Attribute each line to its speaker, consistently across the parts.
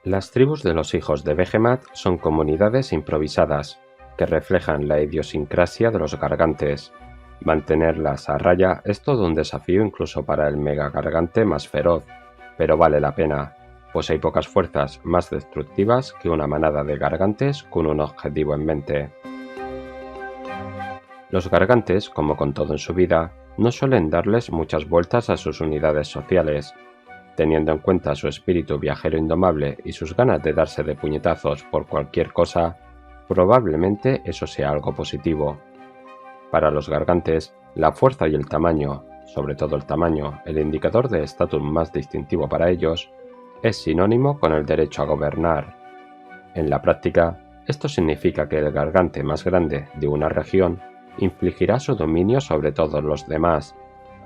Speaker 1: Las tribus de los hijos de Behemoth son comunidades improvisadas, que reflejan la idiosincrasia de los gargantes. Mantenerlas a raya es todo un desafío incluso para el mega gargante más feroz, pero vale la pena, pues hay pocas fuerzas más destructivas que una manada de gargantes con un objetivo en mente. Los gargantes, como con todo en su vida, no suelen darles muchas vueltas a sus unidades sociales. Teniendo en cuenta su espíritu viajero indomable y sus ganas de darse de puñetazos por cualquier cosa, probablemente eso sea algo positivo. Para los gargantes, la fuerza y el tamaño, sobre todo el tamaño, el indicador de estatus más distintivo para ellos, es sinónimo con el derecho a gobernar. En la práctica, esto significa que el gargante más grande de una región infligirá su dominio sobre todos los demás,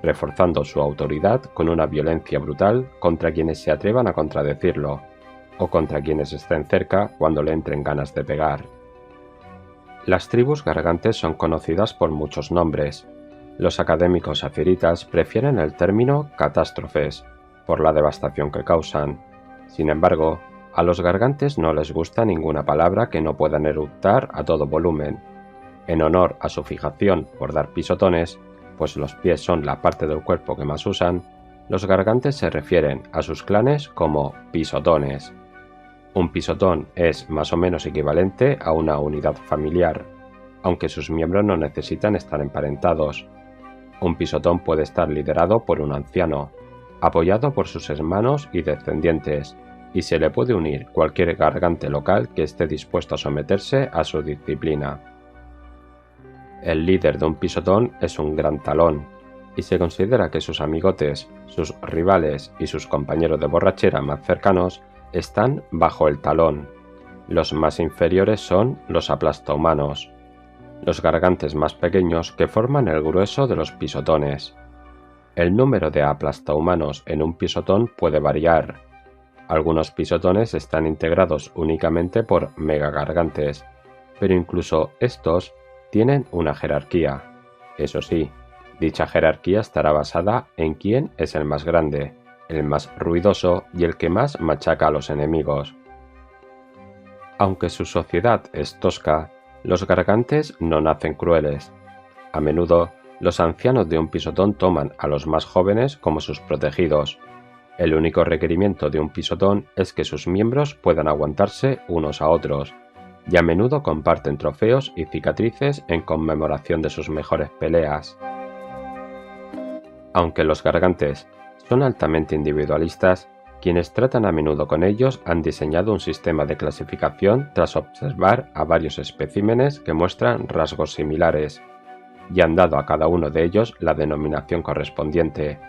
Speaker 1: reforzando su autoridad con una violencia brutal contra quienes se atrevan a contradecirlo, o contra quienes estén cerca cuando le entren ganas de pegar. Las tribus gargantes son conocidas por muchos nombres. Los académicos aziritas prefieren el término catástrofes, por la devastación que causan. Sin embargo, a los gargantes no les gusta ninguna palabra que no puedan eructar a todo volumen. En honor a su fijación por dar pisotones, pues los pies son la parte del cuerpo que más usan, los gargantes se refieren a sus clanes como pisotones. Un pisotón es más o menos equivalente a una unidad familiar, aunque sus miembros no necesitan estar emparentados. Un pisotón puede estar liderado por un anciano, apoyado por sus hermanos y descendientes, y se le puede unir cualquier gargante local que esté dispuesto a someterse a su disciplina. El líder de un pisotón es un gran talón, y se considera que sus amigotes, sus rivales y sus compañeros de borrachera más cercanos están bajo el talón. Los más inferiores son los aplastohumanos, los gargantes más pequeños que forman el grueso de los pisotones. El número de aplastohumanos en un pisotón puede variar. Algunos pisotones están integrados únicamente por megagargantes, pero incluso estos tienen una jerarquía. Eso sí, dicha jerarquía estará basada en quién es el más grande, el más ruidoso y el que más machaca a los enemigos. Aunque su sociedad es tosca, los gargantes no nacen crueles. A menudo, los ancianos de un pisotón toman a los más jóvenes como sus protegidos. El único requerimiento de un pisotón es que sus miembros puedan aguantarse unos a otros, y a menudo comparten trofeos y cicatrices en conmemoración de sus mejores peleas. Aunque los gargantes son altamente individualistas, quienes tratan a menudo con ellos han diseñado un sistema de clasificación tras observar a varios especímenes que muestran rasgos similares, y han dado a cada uno de ellos la denominación correspondiente.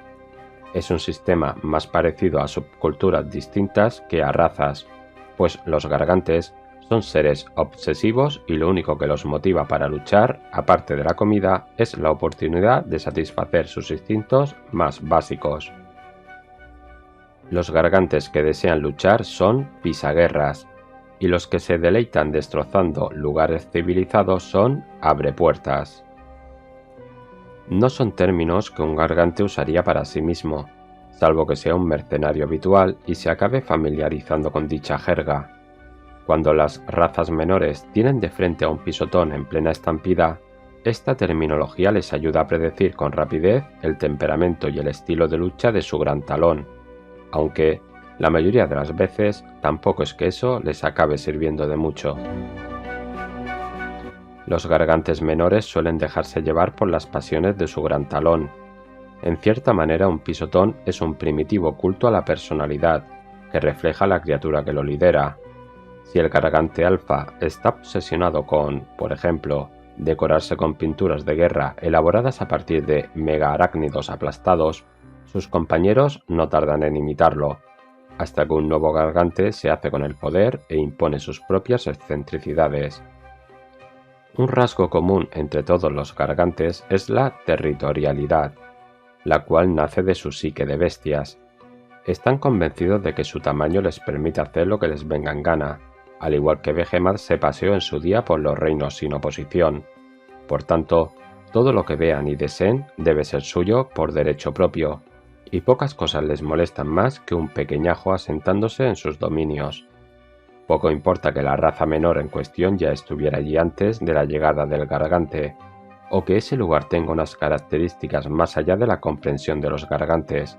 Speaker 1: Es un sistema más parecido a subculturas distintas que a razas, pues los gargantes son seres obsesivos y lo único que los motiva para luchar, aparte de la comida, es la oportunidad de satisfacer sus instintos más básicos. Los gargantes que desean luchar son pisaguerras, y los que se deleitan destrozando lugares civilizados son abrepuertas. No son términos que un gargante usaría para sí mismo, salvo que sea un mercenario habitual y se acabe familiarizando con dicha jerga. Cuando las razas menores tienen de frente a un pisotón en plena estampida, esta terminología les ayuda a predecir con rapidez el temperamento y el estilo de lucha de su gran talón, aunque la mayoría de las veces tampoco es que eso les acabe sirviendo de mucho. Los gargantes menores suelen dejarse llevar por las pasiones de su gran talón. En cierta manera, un pisotón es un primitivo culto a la personalidad, que refleja la criatura que lo lidera. Si el gargante alfa está obsesionado con, por ejemplo, decorarse con pinturas de guerra elaboradas a partir de mega-arácnidos aplastados, sus compañeros no tardan en imitarlo, hasta que un nuevo gargante se hace con el poder e impone sus propias excentricidades. Un rasgo común entre todos los gargantes es la territorialidad, la cual nace de su psique de bestias. Están convencidos de que su tamaño les permite hacer lo que les venga en gana, al igual que Behemoth se paseó en su día por los reinos sin oposición. Por tanto, todo lo que vean y deseen debe ser suyo por derecho propio, y pocas cosas les molestan más que un pequeñajo asentándose en sus dominios. Poco importa que la raza menor en cuestión ya estuviera allí antes de la llegada del Gargante, o que ese lugar tenga unas características más allá de la comprensión de los Gargantes.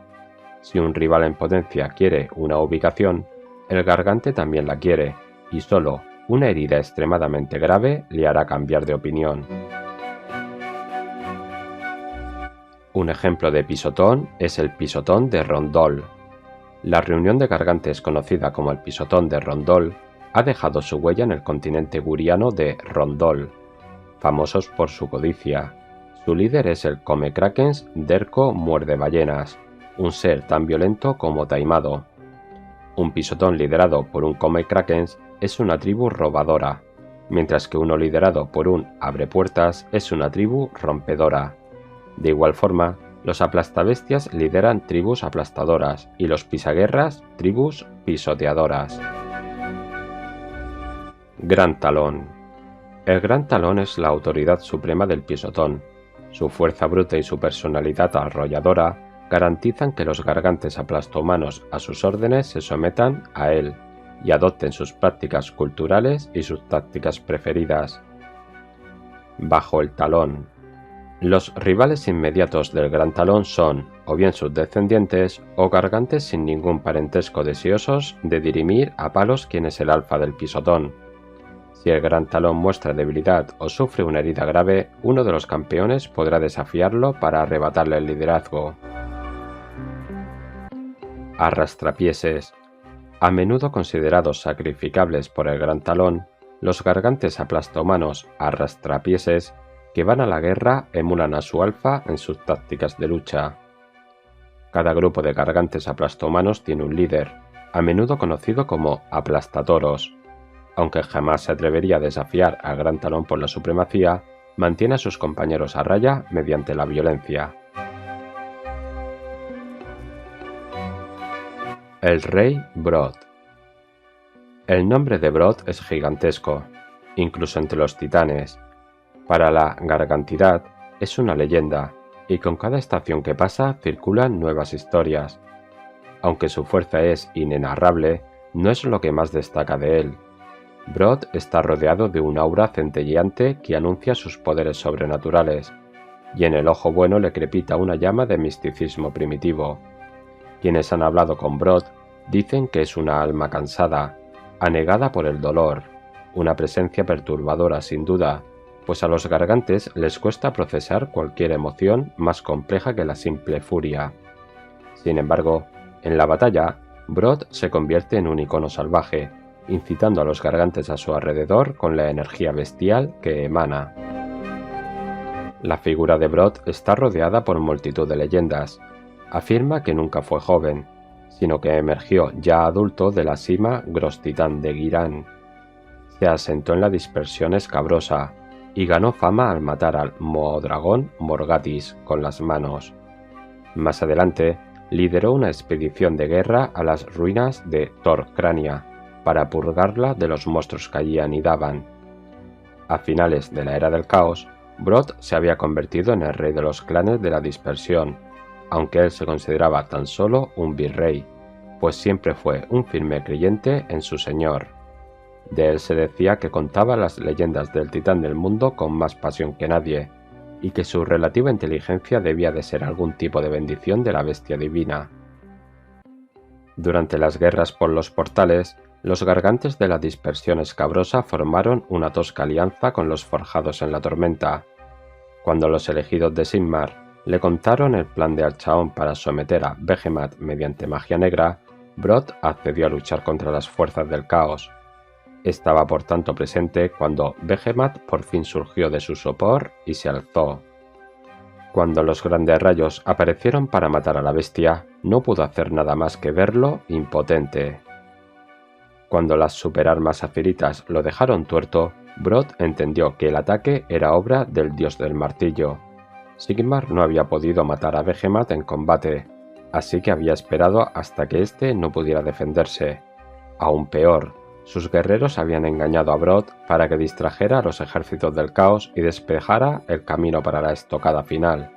Speaker 1: Si un rival en potencia quiere una ubicación, el Gargante también la quiere, y solo una herida extremadamente grave le hará cambiar de opinión. Un ejemplo de pisotón es el pisotón de Rondol. La reunión de Gargantes conocida como el pisotón de Rondol ha dejado su huella en el continente guriano de Rondol, famosos por su codicia. Su líder es el Come-Krakens Derko Muerde-Ballenas, un ser tan violento como taimado. Un pisotón liderado por un Come-Krakens es una tribu robadora, mientras que uno liderado por un Abrepuertas es una tribu rompedora. De igual forma, los aplastabestias lideran tribus aplastadoras y los pisaguerras tribus pisoteadoras. Gran Talón. El Gran Talón es la autoridad suprema del pisotón. Su fuerza bruta y su personalidad arrolladora garantizan que los Gargantes aplastohumanos a sus órdenes se sometan a él y adopten sus prácticas culturales y sus tácticas preferidas. Bajo el Talón. Los rivales inmediatos del Gran Talón son, o bien sus descendientes, o Gargantes sin ningún parentesco deseosos de dirimir a palos quién es el alfa del pisotón. Si el Gran Talón muestra debilidad o sufre una herida grave, uno de los campeones podrá desafiarlo para arrebatarle el liderazgo. Arrastrapieses. A menudo considerados sacrificables por el Gran Talón, los Gargantes aplastohumanos arrastrapieses que van a la guerra emulan a su alfa en sus tácticas de lucha. Cada grupo de Gargantes aplastohumanos tiene un líder, a menudo conocido como aplastatoros. Aunque jamás se atrevería a desafiar al Gran Talón por la supremacía, mantiene a sus compañeros a raya mediante la violencia. El rey Brod. El nombre de Brod es gigantesco, incluso entre los titanes. Para la gargantidad es una leyenda, y con cada estación que pasa circulan nuevas historias. Aunque su fuerza es inenarrable, no es lo que más destaca de él. Brod está rodeado de un aura centelleante que anuncia sus poderes sobrenaturales, y en el ojo bueno le crepita una llama de misticismo primitivo. Quienes han hablado con Brod dicen que es una alma cansada, anegada por el dolor, una presencia perturbadora sin duda, pues a los Gargantes les cuesta procesar cualquier emoción más compleja que la simple furia. Sin embargo, en la batalla, Brod se convierte en un icono salvaje, incitando a los Gargantes a su alrededor con la energía bestial que emana. La figura de Brod está rodeada por multitud de leyendas. Afirma que nunca fue joven, sino que emergió ya adulto de la cima Grostitán de Girán. Se asentó en la dispersión escabrosa y ganó fama al matar al Mohodragón Morgatis con las manos. Más adelante, lideró una expedición de guerra a las ruinas de Torcrania para purgarla de los monstruos que allí anidaban. A finales de la Era del Caos, Brod se había convertido en el rey de los clanes de la dispersión, aunque él se consideraba tan solo un virrey, pues siempre fue un firme creyente en su señor. De él se decía que contaba las leyendas del titán del mundo con más pasión que nadie, y que su relativa inteligencia debía de ser algún tipo de bendición de la bestia divina. Durante las guerras por los portales, los Gargantes de la dispersión escabrosa formaron una tosca alianza con los forjados en la tormenta. Cuando los elegidos de Sigmar le contaron el plan de Alchaón para someter a Behemat mediante magia negra, Brod accedió a luchar contra las fuerzas del caos. Estaba por tanto presente cuando Behemat por fin surgió de su sopor y se alzó. Cuando los grandes rayos aparecieron para matar a la bestia, no pudo hacer nada más que verlo impotente. Cuando las superarmas afiritas lo dejaron tuerto, Brod entendió que el ataque era obra del dios del martillo. Sigmar no había podido matar a Behemat en combate, así que había esperado hasta que éste no pudiera defenderse. Aún peor, sus guerreros habían engañado a Brod para que distrajera a los ejércitos del caos y despejara el camino para la estocada final.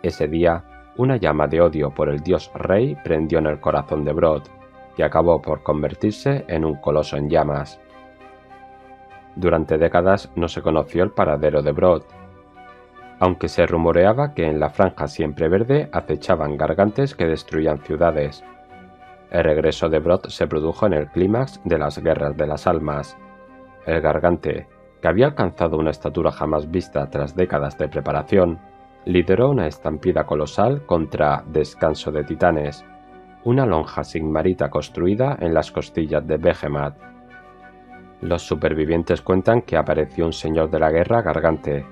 Speaker 1: Ese día, una llama de odio por el dios rey prendió en el corazón de Brod, que acabó por convertirse en un coloso en llamas. Durante décadas no se conoció el paradero de Brod, aunque se rumoreaba que en la Franja Siempre Verde acechaban gargantes que destruían ciudades. El regreso de Brod se produjo en el clímax de las Guerras de las Almas. El gargante, que había alcanzado una estatura jamás vista tras décadas de preparación, lideró una estampida colosal contra Descanso de Titanes, una lonja sigmarita construida en las costillas de Behemat. Los supervivientes cuentan que apareció un señor de la guerra gargante,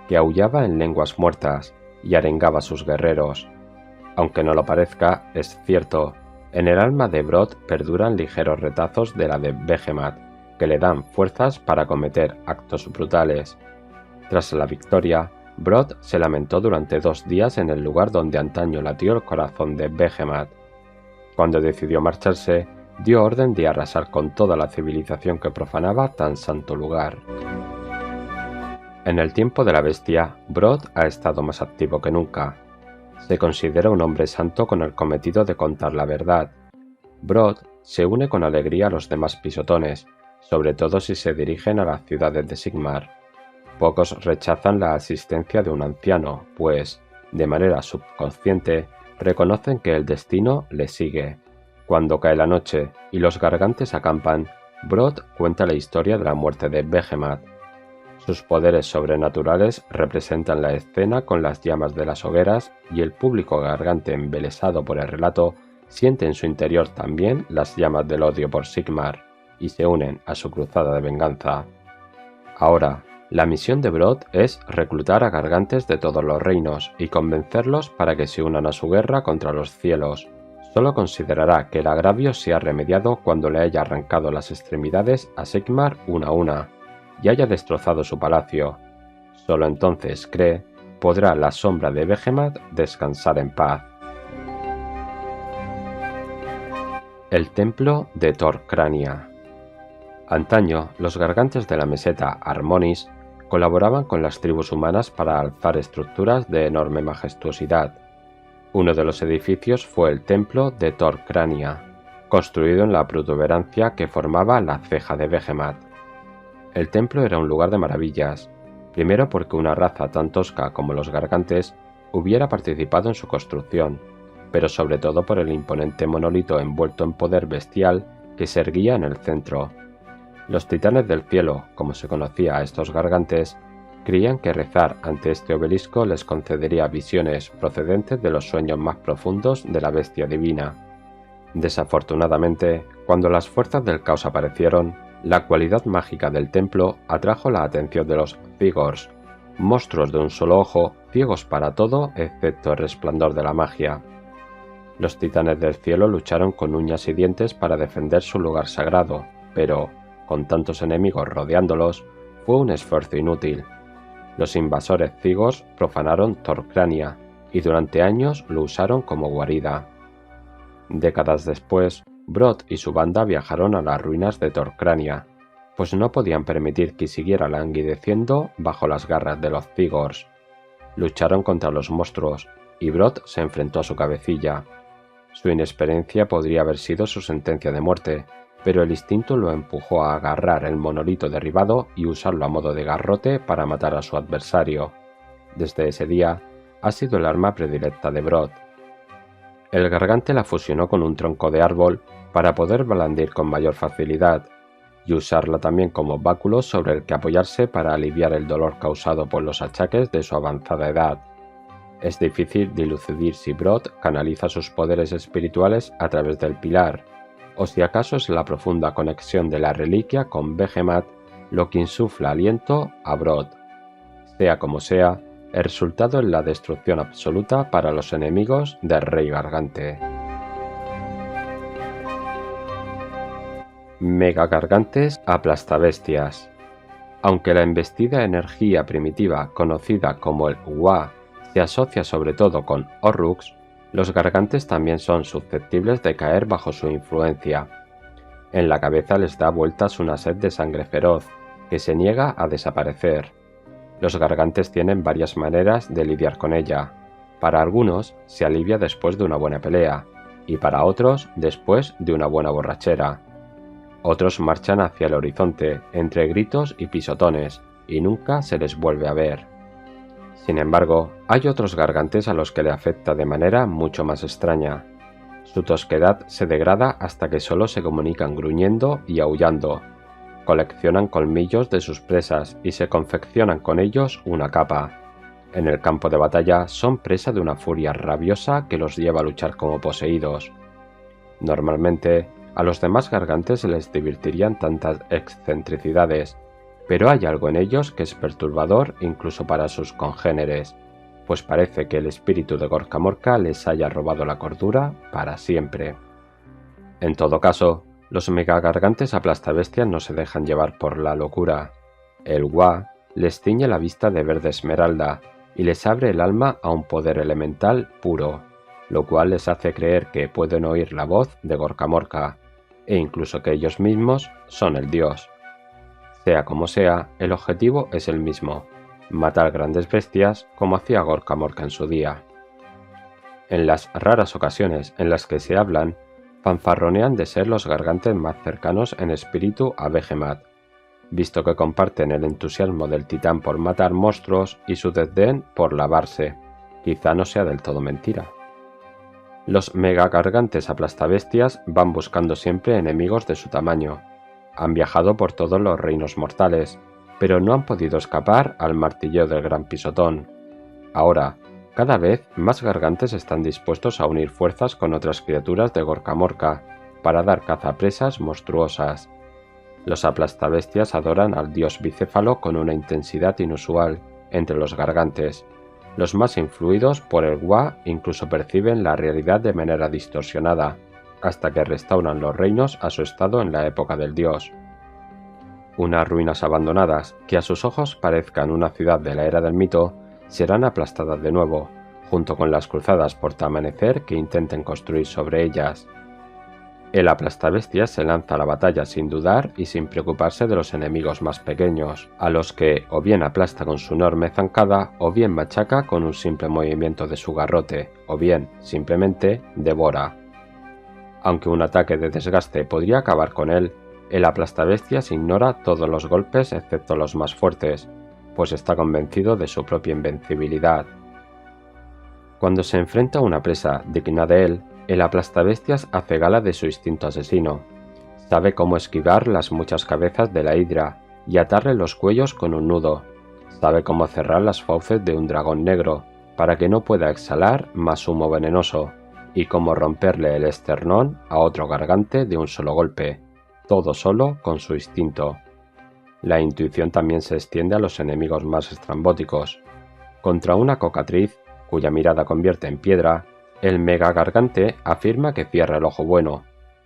Speaker 1: que aullaba en lenguas muertas y arengaba a sus guerreros. Aunque no lo parezca, es cierto, en el alma de Brod perduran ligeros retazos de la de Behemat, que le dan fuerzas para cometer actos brutales. Tras la victoria, Brod se lamentó durante 2 días en el lugar donde antaño latió el corazón de Behemat. Cuando decidió marcharse, dio orden de arrasar con toda la civilización que profanaba tan santo lugar. En el tiempo de la bestia, Brod ha estado más activo que nunca. Se considera un hombre santo con el cometido de contar la verdad. Brod se une con alegría a los demás pisotones, sobre todo si se dirigen a las ciudades de Sigmar. Pocos rechazan la asistencia de un anciano, pues, de manera subconsciente, reconocen que el destino le sigue. Cuando cae la noche y los gargantes acampan, Brod cuenta la historia de la muerte de Behemat. Sus poderes sobrenaturales representan la escena con las llamas de las hogueras y el público gargante embelesado por el relato siente en su interior también las llamas del odio por Sigmar y se unen a su cruzada de venganza. Ahora, la misión de Brod es reclutar a gargantes de todos los reinos y convencerlos para que se unan a su guerra contra los cielos. Solo considerará que el agravio se ha remediado cuando le haya arrancado las extremidades a Sigmar una a una y haya destrozado su palacio. Solo entonces, cree, podrá la sombra de Behemat descansar en paz. El templo de Thor-Krania. Antaño, los gargantes de la meseta Armonis colaboraban con las tribus humanas para alzar estructuras de enorme majestuosidad. Uno de los edificios fue el templo de Thor-Krania, construido en la protuberancia que formaba la ceja de Behemat. El templo era un lugar de maravillas, primero porque una raza tan tosca como los gargantes hubiera participado en su construcción, pero sobre todo por el imponente monolito envuelto en poder bestial que se erguía en el centro. Los titanes del cielo, como se conocía a estos gargantes, creían que rezar ante este obelisco les concedería visiones procedentes de los sueños más profundos de la bestia divina. Desafortunadamente, cuando las fuerzas del caos aparecieron, la cualidad mágica del templo atrajo la atención de los Thigors, monstruos de un solo ojo, ciegos para todo excepto el resplandor de la magia. Los titanes del cielo lucharon con uñas y dientes para defender su lugar sagrado, pero, con tantos enemigos rodeándolos, fue un esfuerzo inútil. Los invasores Thigors profanaron Thor-Krania y durante años lo usaron como guarida. Décadas después, Brod y su banda viajaron a las ruinas de Thor-Krania, pues no podían permitir que siguiera languideciendo bajo las garras de los Thigors. Lucharon contra los monstruos, y Brod se enfrentó a su cabecilla. Su inexperiencia podría haber sido su sentencia de muerte, pero el instinto lo empujó a agarrar el monolito derribado y usarlo a modo de garrote para matar a su adversario. Desde ese día, ha sido el arma predilecta de Brod. El gargante la fusionó con un tronco de árbol para poder blandir con mayor facilidad, y usarla también como báculo sobre el que apoyarse para aliviar el dolor causado por los achaques de su avanzada edad. Es difícil dilucidar si Brod canaliza sus poderes espirituales a través del pilar, o si acaso es la profunda conexión de la reliquia con Behemat lo que insufla aliento a Brod. Sea como sea, el resultado es la destrucción absoluta para los enemigos del Rey Gargante. Megagargantes aplastabestias. Aunque la embestida energía primitiva conocida como el Wa se asocia sobre todo con Orrux, los gargantes también son susceptibles de caer bajo su influencia. En la cabeza les da vueltas una sed de sangre feroz, que se niega a desaparecer. Los gargantes tienen varias maneras de lidiar con ella. Para algunos se alivia después de una buena pelea, y para otros después de una buena borrachera. Otros marchan hacia el horizonte entre gritos y pisotones y nunca se les vuelve a ver. Sin embargo, hay otros gargantes a los que le afecta de manera mucho más extraña. Su tosquedad se degrada hasta que solo se comunican gruñendo y aullando. Coleccionan colmillos de sus presas y se confeccionan con ellos una capa. En el campo de batalla son presa de una furia rabiosa que los lleva a luchar como poseídos. Normalmente, a los demás gargantes les divertirían tantas excentricidades, pero hay algo en ellos que es perturbador incluso para sus congéneres, pues parece que el espíritu de Gorka Morka les haya robado la cordura para siempre. En todo caso, los megagargantes aplastabestias no se dejan llevar por la locura. El Wa les ciñe la vista de verde esmeralda y les abre el alma a un poder elemental puro, lo cual les hace creer que pueden oír la voz de Gorka Morka, e incluso que ellos mismos son el dios. Sea como sea, el objetivo es el mismo: matar grandes bestias como hacía Gorka Morka en su día. En las raras ocasiones en las que se hablan, fanfarronean de ser los gargantes más cercanos en espíritu a Behemoth, visto que comparten el entusiasmo del titán por matar monstruos y su desdén por lavarse. Quizá no sea del todo mentira. Los megagargantes aplastabestias van buscando siempre enemigos de su tamaño. Han viajado por todos los reinos mortales, pero no han podido escapar al martilleo del gran pisotón. Ahora, cada vez más gargantes están dispuestos a unir fuerzas con otras criaturas de Gorka Morka para dar caza a presas monstruosas. Los aplastabestias adoran al dios bicéfalo con una intensidad inusual entre los gargantes. Los más influidos por el Wa incluso perciben la realidad de manera distorsionada, hasta que restauran los reinos a su estado en la época del dios. Unas ruinas abandonadas, que a sus ojos parezcan una ciudad de la era del mito, serán aplastadas de nuevo, junto con las cruzadas portaamanecer que intenten construir sobre ellas. El aplastabestias se lanza a la batalla sin dudar y sin preocuparse de los enemigos más pequeños, a los que o bien aplasta con su enorme zancada o bien machaca con un simple movimiento de su garrote, o bien, simplemente, devora. Aunque un ataque de desgaste podría acabar con él, el aplastabestias ignora todos los golpes excepto los más fuertes, pues está convencido de su propia invencibilidad. Cuando se enfrenta a una presa digna de él, el aplastabestias hace gala de su instinto asesino. Sabe cómo esquivar las muchas cabezas de la hidra y atarle los cuellos con un nudo. Sabe cómo cerrar las fauces de un dragón negro para que no pueda exhalar más humo venenoso, y cómo romperle el esternón a otro gargante de un solo golpe, todo solo con su instinto. La intuición también se extiende a los enemigos más estrambóticos. Contra una cocatriz, cuya mirada convierte en piedra, el megagargante afirma que cierra el ojo bueno,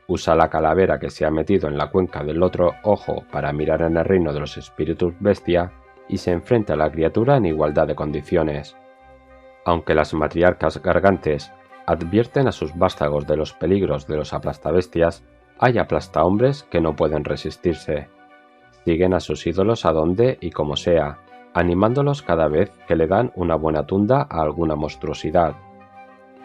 Speaker 1: usa la calavera que se ha metido en la cuenca del otro ojo para mirar en el reino de los espíritus bestia y se enfrenta a la criatura en igualdad de condiciones. Aunque las matriarcas gargantes advierten a sus vástagos de los peligros de los aplastabestias, hay aplastahombres que no pueden resistirse. Siguen a sus ídolos a donde y como sea, animándolos cada vez que le dan una buena tunda a alguna monstruosidad.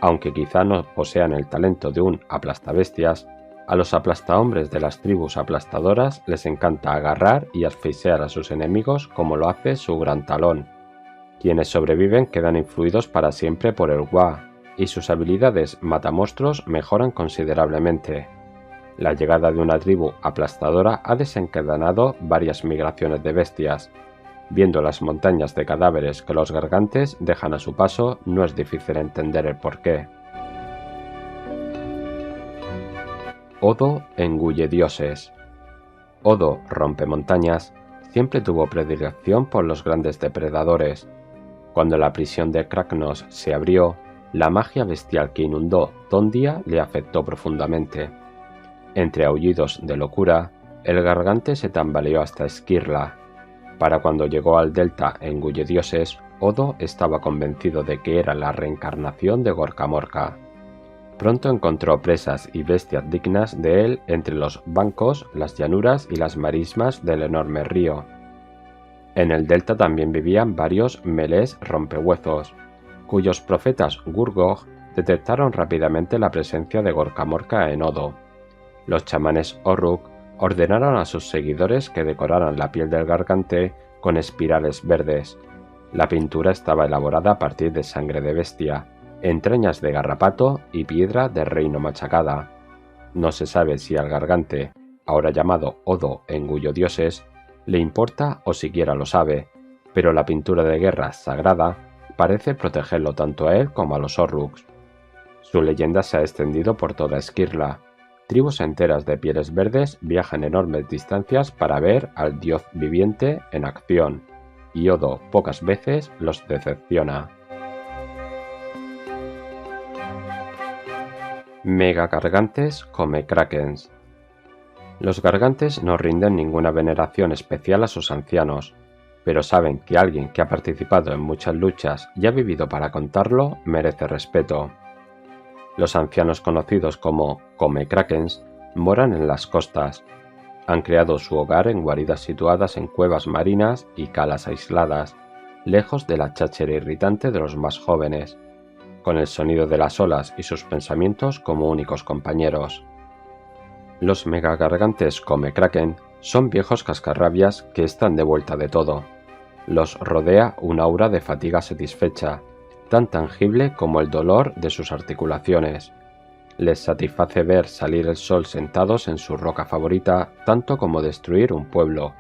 Speaker 1: Aunque quizá no posean el talento de un aplastabestias, a los aplastahombres de las tribus aplastadoras les encanta agarrar y asfixiar a sus enemigos como lo hace su gran talón. Quienes sobreviven quedan influidos para siempre por el Wa, y sus habilidades matamonstruos mejoran considerablemente. La llegada de una tribu aplastadora ha desencadenado varias migraciones de bestias. Viendo las montañas de cadáveres que los gargantes dejan a su paso, no es difícil entender el porqué. Odo engulle dioses. Odo rompemontañas siempre tuvo predilección por los grandes depredadores. Cuando la prisión de Kragnos se abrió, la magia bestial que inundó Tondia le afectó profundamente. Entre aullidos de locura, el gargante se tambaleó hasta Esquirla. Para cuando llegó al delta engulle dioses, Odo estaba convencido de que era la reencarnación de Gorka Morka. Pronto encontró presas y bestias dignas de él entre los bancos, las llanuras y las marismas del enorme río. En el delta también vivían varios melés rompehuesos, cuyos profetas Gurgog detectaron rápidamente la presencia de Gorkamorka en Odo. Los chamanes Orruk ordenaron a sus seguidores que decoraran la piel del gargante con espirales verdes. La pintura estaba elaborada a partir de sangre de bestia, entrañas de garrapato y piedra de reino machacada. No se sabe si al gargante, ahora llamado Odo en Guyo dioses, le importa o siquiera lo sabe, pero la pintura de guerra sagrada parece protegerlo tanto a él como a los Orruks. Su leyenda se ha extendido por toda Skirla. Tribus enteras de pieles verdes viajan enormes distancias para ver al dios viviente en acción, y Odo pocas veces los decepciona. Megagargantes come krakens. Los gargantes no rinden ninguna veneración especial a sus ancianos, pero saben que alguien que ha participado en muchas luchas y ha vivido para contarlo merece respeto. Los ancianos conocidos como come krakens moran en las costas. Han creado su hogar en guaridas situadas en cuevas marinas y calas aisladas, lejos de la cháchara irritante de los más jóvenes, con el sonido de las olas y sus pensamientos como únicos compañeros. Los megagargantes come kraken son viejos cascarrabias que están de vuelta de todo. Los rodea un aura de fatiga satisfecha, tan tangible como el dolor de sus articulaciones. Les satisface ver salir el sol sentados en su roca favorita tanto como destruir un pueblo,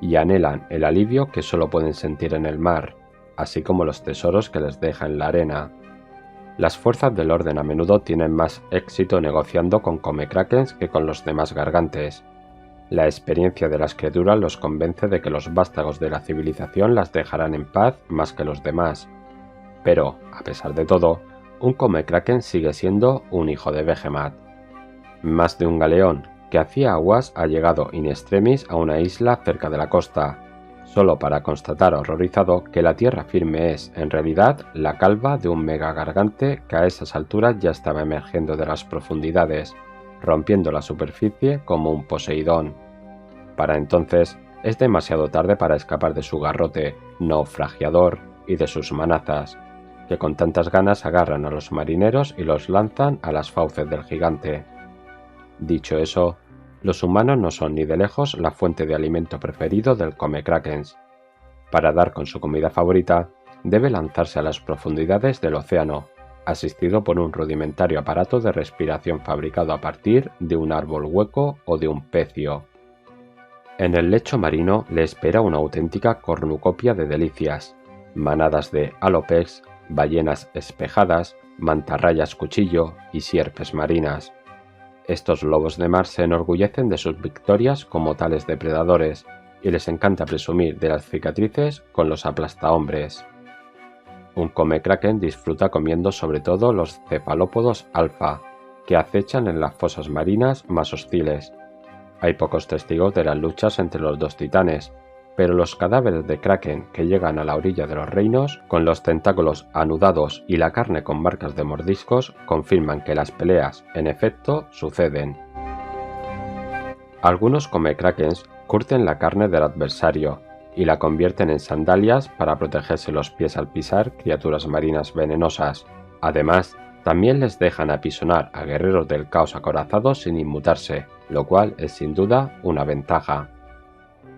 Speaker 1: y anhelan el alivio que solo pueden sentir en el mar, así como los tesoros que les deja en la arena. Las fuerzas del orden a menudo tienen más éxito negociando con come krakens que con los demás gargantes. La experiencia de las criaturas los convence de que los vástagos de la civilización las dejarán en paz más que los demás. Pero, a pesar de todo, un come kraken sigue siendo un hijo de Behemat. Más de un galeón que hacía aguas ha llegado in extremis a una isla cerca de la costa, solo para constatar horrorizado que la tierra firme es, en realidad, la calva de un megagargante que a esas alturas ya estaba emergiendo de las profundidades, rompiendo la superficie como un Poseidón. Para entonces, es demasiado tarde para escapar de su garrote naufragiador y de sus manazas, que con tantas ganas agarran a los marineros y los lanzan a las fauces del gigante. Dicho eso, los humanos no son ni de lejos la fuente de alimento preferido del come krakens. Para dar con su comida favorita, debe lanzarse a las profundidades del océano, asistido por un rudimentario aparato de respiración fabricado a partir de un árbol hueco o de un pecio. En el lecho marino le espera una auténtica cornucopia de delicias, manadas de alopex, ballenas espejadas, mantarrayas cuchillo y sierpes marinas. Estos lobos de mar se enorgullecen de sus victorias como tales depredadores y les encanta presumir de las cicatrices con los aplastahombres. Un come kraken disfruta comiendo sobre todo los cefalópodos alfa, que acechan en las fosas marinas más hostiles. Hay pocos testigos de las luchas entre los dos titanes, pero los cadáveres de kraken que llegan a la orilla de los reinos, con los tentáculos anudados y la carne con marcas de mordiscos, confirman que las peleas, en efecto, suceden. Algunos come krakens curten la carne del adversario y la convierten en sandalias para protegerse los pies al pisar criaturas marinas venenosas. Además, también les dejan apisonar a guerreros del caos acorazados sin inmutarse, lo cual es sin duda una ventaja.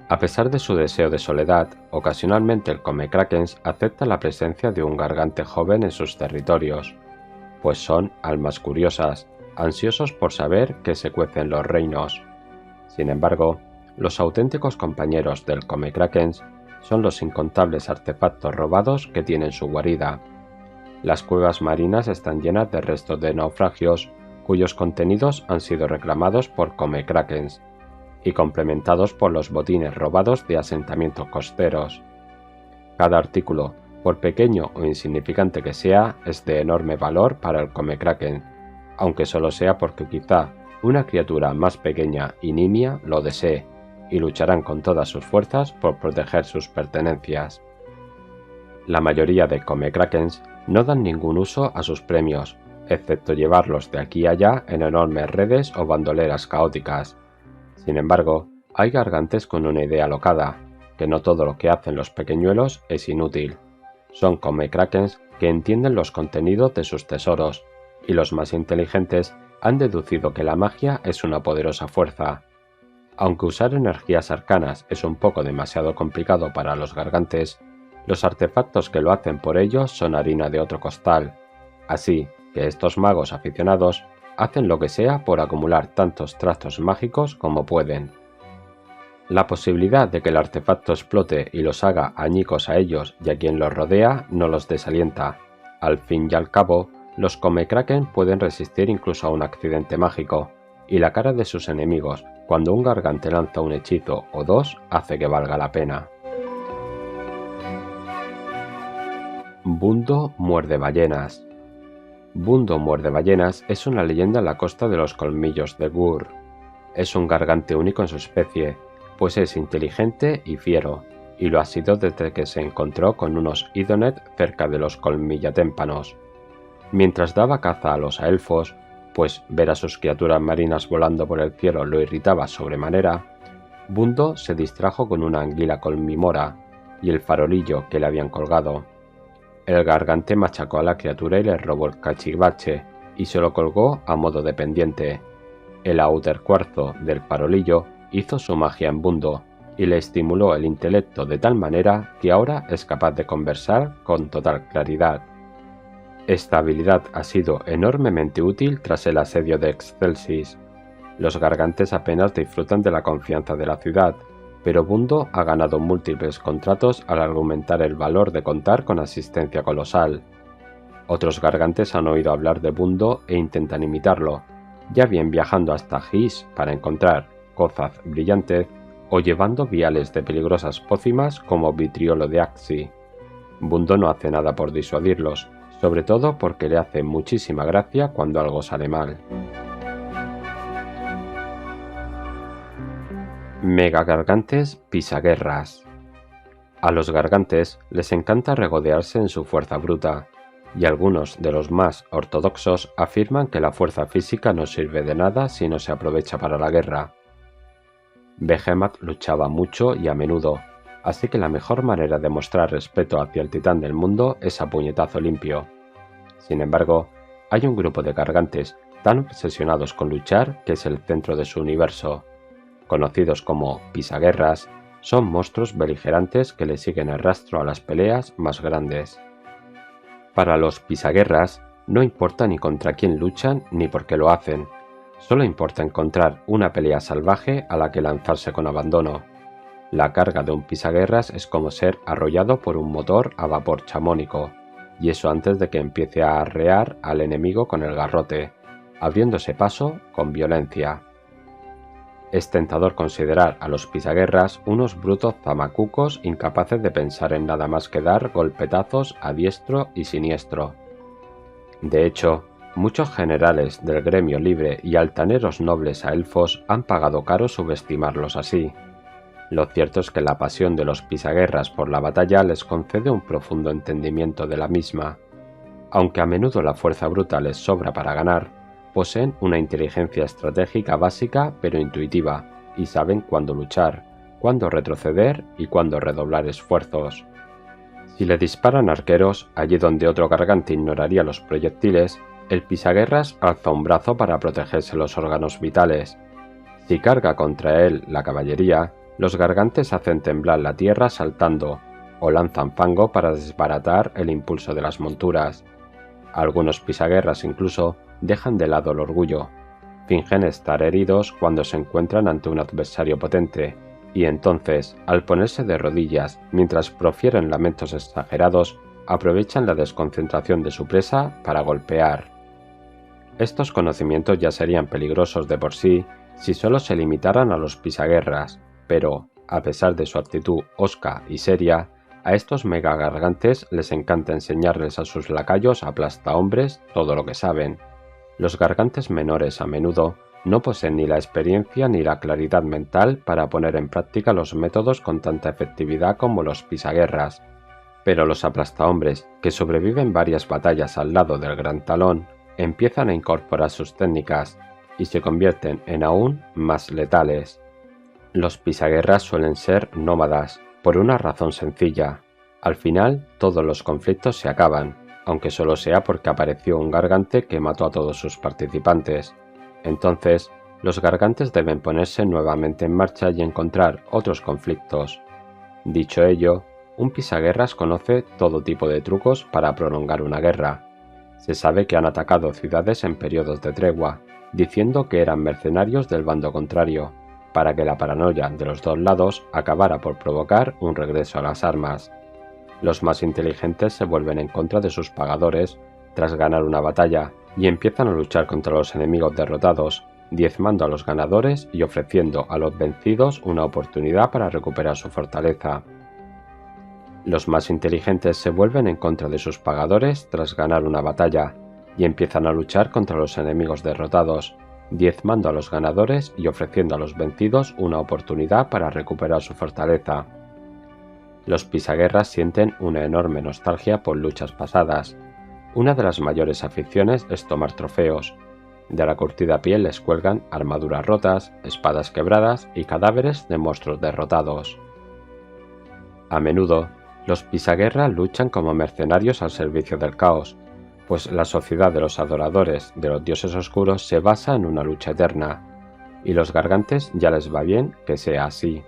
Speaker 1: A pesar de su deseo de soledad, ocasionalmente el come krakens acepta la presencia de un gargante joven en sus territorios, pues son almas curiosas, ansiosos por saber qué se cuece en los reinos. Sin embargo, los auténticos compañeros del come krakens son los incontables artefactos robados que tienen su guarida. Las cuevas marinas están llenas de restos de naufragios cuyos contenidos han sido reclamados por come krakens y complementados por los botines robados de asentamientos costeros. Cada artículo, por pequeño o insignificante que sea, es de enorme valor para el come kraken, aunque solo sea porque quizá una criatura más pequeña y nimia lo desee, y lucharán con todas sus fuerzas por proteger sus pertenencias. La mayoría de come krakens no dan ningún uso a sus premios, excepto llevarlos de aquí a allá en enormes redes o bandoleras caóticas. Sin embargo, hay gargantes con una idea alocada, que no todo lo que hacen los pequeñuelos es inútil. Son come krakens que entienden los contenidos de sus tesoros, y los más inteligentes han deducido que la magia es una poderosa fuerza. Aunque usar energías arcanas es un poco demasiado complicado para los gargantes, los artefactos que lo hacen por ellos son harina de otro costal, así que estos magos aficionados hacen lo que sea por acumular tantos trastos mágicos como pueden. La posibilidad de que el artefacto explote y los haga añicos a ellos y a quien los rodea no los desalienta. Al fin y al cabo, los Come-Kraken pueden resistir incluso a un accidente mágico, y la cara de sus enemigos cuando un gargante lanza un hechizo o dos hace que valga la pena. Bundo muerde ballenas. Bundo muerde ballenas es una leyenda en la costa de los colmillos de Gur. Es un gargante único en su especie, pues es inteligente y fiero, y lo ha sido desde que se encontró con unos Idonet cerca de los colmillatémpanos. Mientras daba caza a los elfos, pues ver a sus criaturas marinas volando por el cielo lo irritaba sobremanera, Bundo se distrajo con una anguila colmimora y el farolillo que le habían colgado. El gargante machacó a la criatura y le robó el cachivache, y se lo colgó a modo de pendiente. El outer cuarzo del farolillo hizo su magia en Bundo, y le estimuló el intelecto de tal manera que ahora es capaz de conversar con total claridad. Esta habilidad ha sido enormemente útil tras el asedio de Excelsis. Los gargantes apenas disfrutan de la confianza de la ciudad, pero Bundo ha ganado múltiples contratos al argumentar el valor de contar con asistencia colosal. Otros gargantes han oído hablar de Bundo e intentan imitarlo, ya bien viajando hasta His para encontrar cosas brillantes o llevando viales de peligrosas pócimas como vitriolo de Axi. Bundo no hace nada por disuadirlos, sobre todo porque le hace muchísima gracia cuando algo sale mal. Megagargantes pisaguerras. A los gargantes les encanta regodearse en su fuerza bruta, y algunos de los más ortodoxos afirman que la fuerza física no sirve de nada si no se aprovecha para la guerra. Behemoth luchaba mucho y a menudo, así que la mejor manera de mostrar respeto hacia el titán del mundo es a puñetazo limpio. Sin embargo, hay un grupo de gargantes tan obsesionados con luchar que es el centro de su universo. Conocidos como pisaguerras, son monstruos beligerantes que le siguen el rastro a las peleas más grandes. Para los pisaguerras, no importa ni contra quién luchan ni por qué lo hacen, solo importa encontrar una pelea salvaje a la que lanzarse con abandono. La carga de un pisaguerras es como ser arrollado por un motor a vapor chamónico, y eso antes de que empiece a arrear al enemigo con el garrote, abriéndose paso con violencia. Es tentador considerar a los pisaguerras unos brutos zamacucos incapaces de pensar en nada más que dar golpetazos a diestro y siniestro. De hecho, muchos generales del gremio libre y altaneros nobles a elfos han pagado caro subestimarlos así. Lo cierto es que la pasión de los pisaguerras por la batalla les concede un profundo entendimiento de la misma. Aunque a menudo la fuerza bruta les sobra para ganar, poseen una inteligencia estratégica básica pero intuitiva y saben cuándo luchar, cuándo retroceder y cuándo redoblar esfuerzos. Si le disparan arqueros allí donde otro gargante ignoraría los proyectiles, el pisaguerras alza un brazo para protegerse los órganos vitales. Si carga contra él la caballería, los gargantes hacen temblar la tierra saltando o lanzan fango para desbaratar el impulso de las monturas. Algunos pisaguerras incluso dejan de lado el orgullo, fingen estar heridos cuando se encuentran ante un adversario potente, y entonces, al ponerse de rodillas mientras profieren lamentos exagerados, aprovechan la desconcentración de su presa para golpear. Estos conocimientos ya serían peligrosos de por sí si solo se limitaran a los pisaguerras, pero, a pesar de su actitud hosca y seria, a estos megagargantes les encanta enseñarles a sus lacayos aplastahombres todo lo que saben. Los gargantes menores a menudo no poseen ni la experiencia ni la claridad mental para poner en práctica los métodos con tanta efectividad como los pisaguerras, pero los aplastahombres, que sobreviven varias batallas al lado del gran talón, empiezan a incorporar sus técnicas y se convierten en aún más letales. Los pisaguerras suelen ser nómadas, por una razón sencilla: al final todos los conflictos se acaban, aunque solo sea porque apareció un gargante que mató a todos sus participantes. Entonces, los gargantes deben ponerse nuevamente en marcha y encontrar otros conflictos. Dicho ello, un pisaguerras conoce todo tipo de trucos para prolongar una guerra. Se sabe que han atacado ciudades en periodos de tregua, diciendo que eran mercenarios del bando contrario, para que la paranoia de los dos lados acabara por provocar un regreso a las armas. Los más inteligentes se vuelven en contra de sus pagadores tras ganar una batalla y empiezan a luchar contra los enemigos derrotados, diezmando a los ganadores y ofreciendo a los vencidos una oportunidad para recuperar su fortaleza. Los más inteligentes se vuelven en contra de sus pagadores tras ganar una batalla y empiezan a luchar contra los enemigos derrotados, diezmando a los ganadores y ofreciendo a los vencidos una oportunidad para recuperar su fortaleza. Los pisaguerras sienten una enorme nostalgia por luchas pasadas. Una de las mayores aficiones es tomar trofeos. De la curtida piel les cuelgan armaduras rotas, espadas quebradas y cadáveres de monstruos derrotados. A menudo, los pisaguerra luchan como mercenarios al servicio del caos, pues la sociedad de los adoradores de los dioses oscuros se basa en una lucha eterna, y los gargantes ya les va bien que sea así.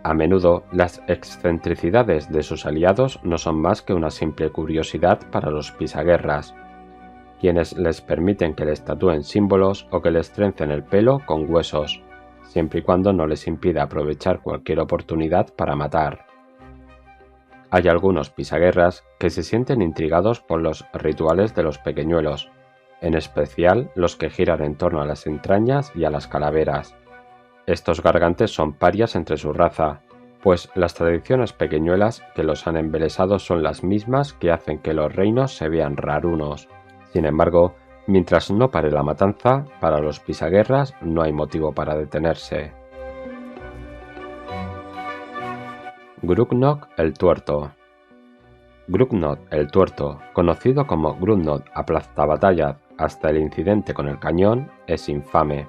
Speaker 1: A menudo, las excentricidades de sus aliados no son más que una simple curiosidad para los pisaguerras, quienes les permiten que les tatúen símbolos o que les trencen el pelo con huesos, siempre y cuando no les impida aprovechar cualquier oportunidad para matar. Hay algunos pisaguerras que se sienten intrigados por los rituales de los pequeñuelos, en especial los que giran en torno a las entrañas y a las calaveras. Estos gargantes son parias entre su raza, pues las tradiciones pequeñuelas que los han embelesado son las mismas que hacen que los reinos se vean rarunos. Sin embargo, mientras no pare la matanza, para los pisaguerras no hay motivo para detenerse. Grugnog el Tuerto. Grugnog el Tuerto, conocido como Grugnog Aplastabatallas hasta el incidente con el cañón, es infame.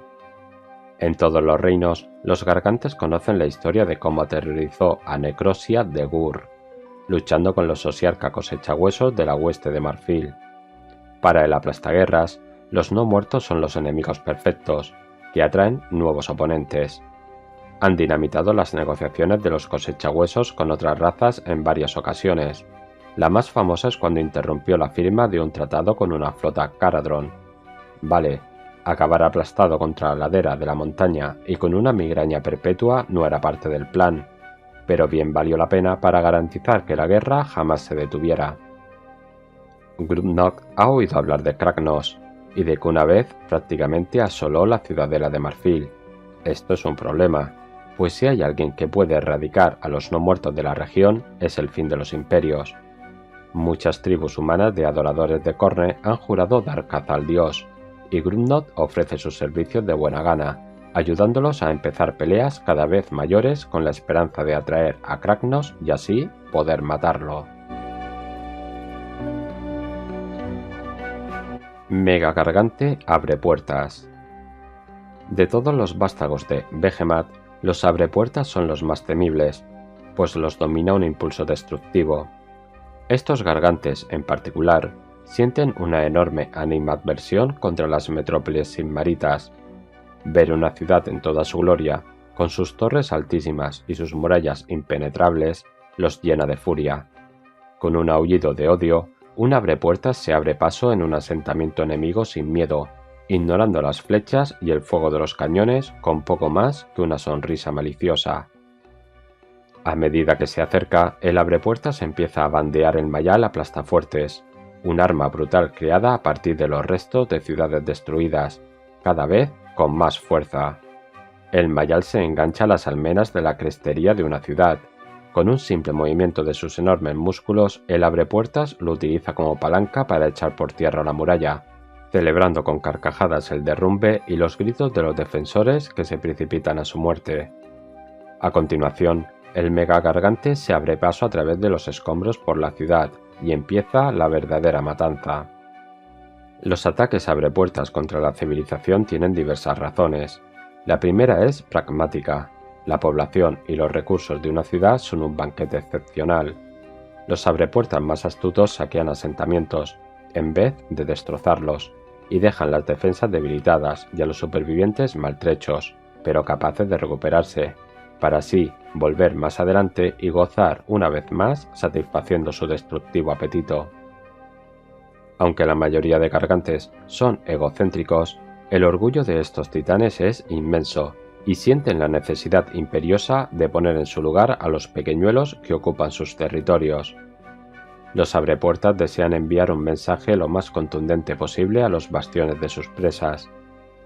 Speaker 1: En todos los reinos, los gargantes conocen la historia de cómo aterrorizó a Necrosia de Gur, luchando con los Osiarca cosechahuesos de la Hueste de Marfil. Para el aplastaguerras, los no muertos son los enemigos perfectos, que atraen nuevos oponentes. Han dinamitado las negociaciones de los cosechahuesos con otras razas en varias ocasiones. La más famosa es cuando interrumpió la firma de un tratado con una flota Caradron. Vale, acabar aplastado contra la ladera de la montaña y con una migraña perpetua no era parte del plan, pero bien valió la pena para garantizar que la guerra jamás se detuviera. Grugnog ha oído hablar de Kragnos y de que una vez prácticamente asoló la ciudadela de Marfil. Esto es un problema, pues si hay alguien que puede erradicar a los no muertos de la región, es el fin de los imperios. Muchas tribus humanas de adoradores de Khorne han jurado dar caza al dios, y Grugnog ofrece sus servicios de buena gana, ayudándolos a empezar peleas cada vez mayores con la esperanza de atraer a Kragnos y así poder matarlo. Mega Gargante abre puertas. De todos los vástagos de Behemat, los abrepuertas son los más temibles, pues los domina un impulso destructivo. Estos gargantes, en particular, sienten una enorme animadversión contra las metrópolis sinmaritas. Ver una ciudad en toda su gloria, con sus torres altísimas y sus murallas impenetrables, los llena de furia. Con un aullido de odio, un abrepuertas se abre paso en un asentamiento enemigo sin miedo, ignorando las flechas y el fuego de los cañones con poco más que una sonrisa maliciosa. A medida que se acerca, el abrepuertas empieza a bandear el mayal aplastafuertes, un arma brutal creada a partir de los restos de ciudades destruidas, cada vez con más fuerza. El mayal se engancha a las almenas de la crestería de una ciudad. Con un simple movimiento de sus enormes músculos, el abrepuertas lo utiliza como palanca para echar por tierra la muralla, celebrando con carcajadas el derrumbe y los gritos de los defensores que se precipitan a su muerte. A continuación, el mega gargante se abre paso a través de los escombros por la ciudad y empieza la verdadera matanza. Los ataques abrepuertas contra la civilización tienen diversas razones. La primera es pragmática. La población y los recursos de una ciudad son un banquete excepcional. Los abrepuertas más astutos saquean asentamientos, en vez de destrozarlos, y dejan las defensas debilitadas y a los supervivientes maltrechos, pero capaces de recuperarse, para así volver más adelante y gozar una vez más satisfaciendo su destructivo apetito. Aunque la mayoría de gargantes son egocéntricos, el orgullo de estos titanes es inmenso, y sienten la necesidad imperiosa de poner en su lugar a los pequeñuelos que ocupan sus territorios. Los abrepuertas desean enviar un mensaje lo más contundente posible a los bastiones de sus presas.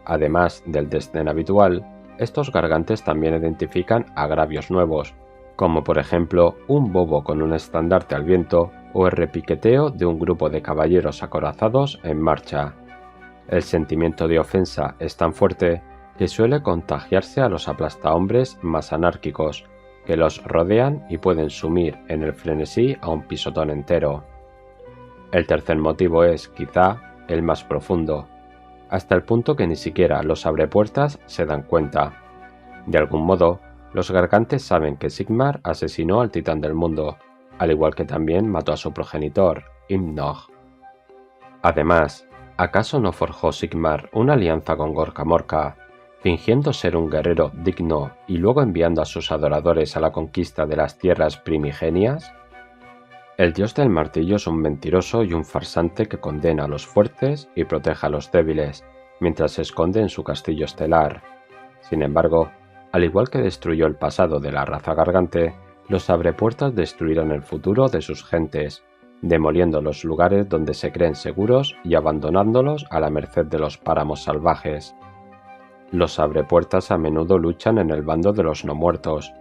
Speaker 1: Además del desdén habitual, estos gargantes también identifican agravios nuevos, como por ejemplo un bobo con un estandarte al viento o el repiqueteo de un grupo de caballeros acorazados en marcha. El sentimiento de ofensa es tan fuerte que suele contagiarse a los aplastahombres más anárquicos, que los rodean y pueden sumir en el frenesí a un pisotón entero. El tercer motivo es, quizá, el más profundo, hasta el punto que ni siquiera los abrepuertas se dan cuenta. De algún modo, los gargantes saben que Sigmar asesinó al titán del mundo, al igual que también mató a su progenitor, Imnogg. Además, ¿acaso no forjó Sigmar una alianza con Gorka Morka, fingiendo ser un guerrero digno y luego enviando a sus adoradores a la conquista de las tierras primigenias? El dios del martillo es un mentiroso y un farsante que condena a los fuertes y protege a los débiles, mientras se esconde en su castillo estelar. Sin embargo, al igual que destruyó el pasado de la raza gargante, los abrepuertas destruirán el futuro de sus gentes, demoliendo los lugares donde se creen seguros y abandonándolos a la merced de los páramos salvajes. Los abrepuertas a menudo luchan en el bando de los no muertos.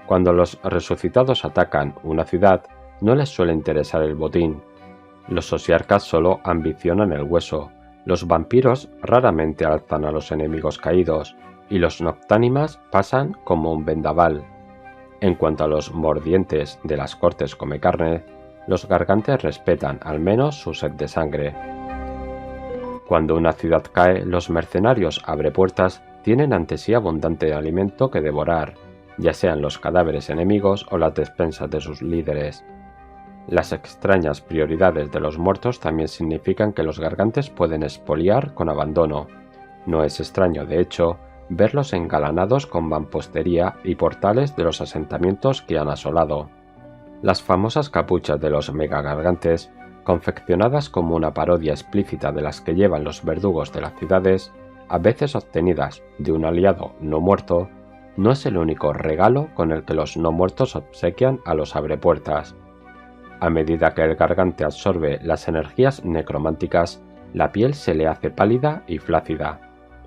Speaker 1: Cuando los resucitados atacan una ciudad, no les suele interesar el botín. Los osiarcas solo ambicionan el hueso, los vampiros raramente alzan a los enemigos caídos, y los noctánimas pasan como un vendaval. En cuanto a los mordientes de las cortes come carne, los gargantes respetan al menos su sed de sangre. Cuando una ciudad cae, los mercenarios abrepuertas tienen ante sí abundante alimento que devorar, ya sean los cadáveres enemigos o las despensas de sus líderes. Las extrañas prioridades de los muertos también significan que los gargantes pueden expoliar con abandono. No es extraño, de hecho, verlos engalanados con mampostería y portales de los asentamientos que han asolado. Las famosas capuchas de los megagargantes, confeccionadas como una parodia explícita de las que llevan los verdugos de las ciudades, a veces obtenidas de un aliado no muerto, no es el único regalo con el que los no muertos obsequian a los abrepuertas. A medida que el gargante absorbe las energías necrománticas, la piel se le hace pálida y flácida,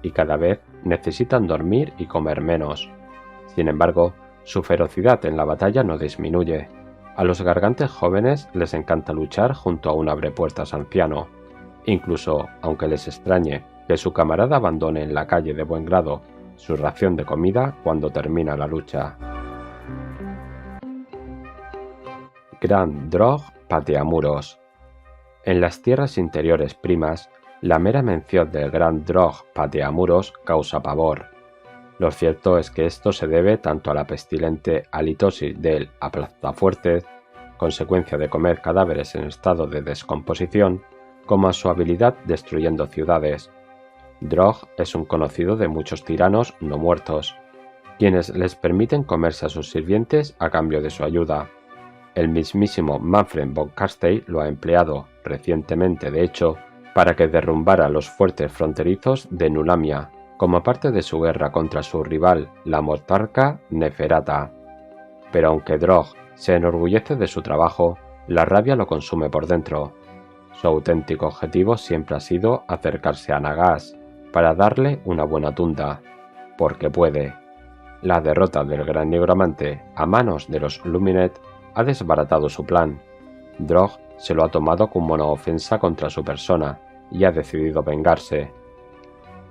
Speaker 1: y cada vez necesitan dormir y comer menos. Sin embargo, su ferocidad en la batalla no disminuye. A los gargantes jóvenes les encanta luchar junto a un abrepuertas anciano, incluso aunque les extrañe que su camarada abandone en la calle de buen grado su ración de comida cuando termina la lucha. Gran Drog Pateamuros. En las tierras interiores primas, la mera mención del Gran Drog Pateamuros causa pavor. Lo cierto es que esto se debe tanto a la pestilente halitosis del aplastafuertes, consecuencia de comer cadáveres en estado de descomposición, como a su habilidad destruyendo ciudades. Drog es un conocido de muchos tiranos no muertos, quienes les permiten comerse a sus sirvientes a cambio de su ayuda. El mismísimo Manfred von Carstein lo ha empleado, recientemente de hecho, para que derrumbara los fuertes fronterizos de Nulamia, como parte de su guerra contra su rival, la monarca Neferata. Pero aunque Drog se enorgullece de su trabajo, la rabia lo consume por dentro. Su auténtico objetivo siempre ha sido acercarse a Nagash para darle una buena tunda, porque puede. La derrota del gran nigromante a manos de los Luminet ha desbaratado su plan. Drog se lo ha tomado como una ofensa contra su persona y ha decidido vengarse.